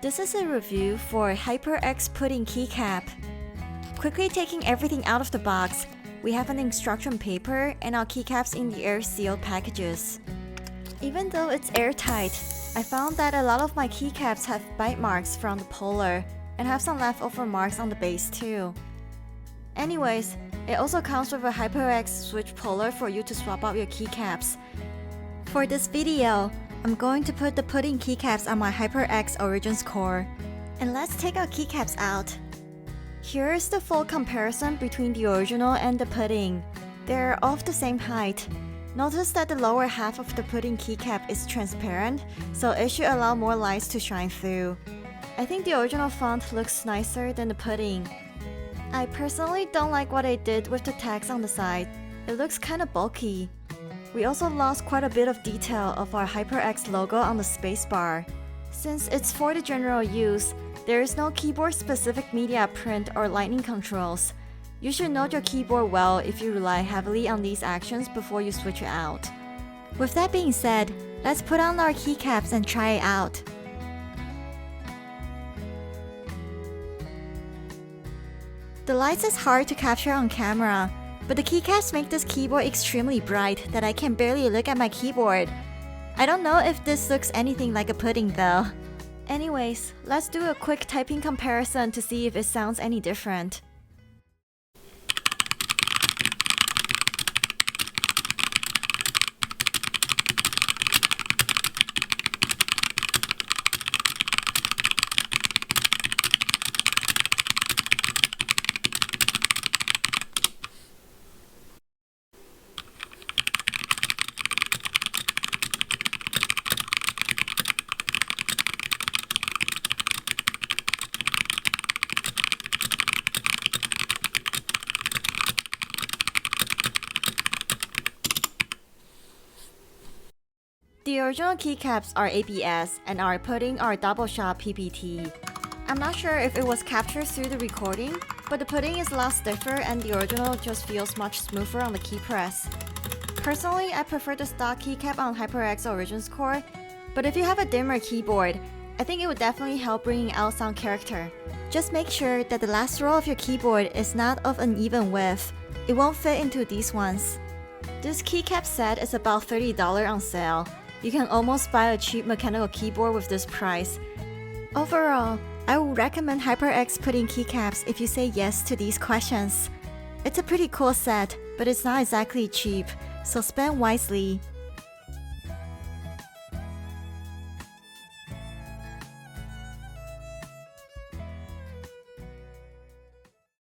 This is a review for HyperX Pudding Keycap. Quickly taking everything out of the box, we have an instruction paper and our keycaps in the air-sealed packages. Even though it's airtight, I found that a lot of my keycaps have bite marks from the puller and have some leftover marks on the base too. Anyways, it also comes with a HyperX switch puller for you to swap out your keycaps. For this video, I'm going to put the pudding keycaps on my HyperX Origins Core. And let's take our keycaps out. Here is the full comparison between the original and the pudding. They're of the same height. Notice that the lower half of the pudding keycap is transparent, so it should allow more lights to shine through. I think the original font looks nicer than the pudding. I personally don't like what I did with the tags on the side. It looks kinda bulky. We also lost quite a bit of detail of our HyperX logo on the spacebar. Since it's for the general use, there is no keyboard-specific media print or lightning controls. You should know your keyboard well if you rely heavily on these actions before you switch it out. With that being said, let's put on our keycaps and try it out. The lights is hard to capture on camera, but the keycaps make this keyboard extremely bright that I can barely look at my keyboard. I don't know if this looks anything like a pudding though. Anyways, let's do a quick typing comparison to see if it sounds any different. The original keycaps are ABS and our pudding are double shot PPT. I'm not sure if it was captured through the recording, but the pudding is a lot stiffer and the original just feels much smoother on the key press. Personally, I prefer the stock keycap on HyperX Origins Core, but if you have a dimmer keyboard, I think it would definitely help bringing out some character. Just make sure that the last row of your keyboard is not of an even width. It won't fit into these ones. This keycap set is about $30 on sale. You can almost buy a cheap mechanical keyboard with this price. Overall, I would recommend HyperX Pudding Keycaps if you say yes to these questions. It's a pretty cool set, but it's not exactly cheap, so spend wisely.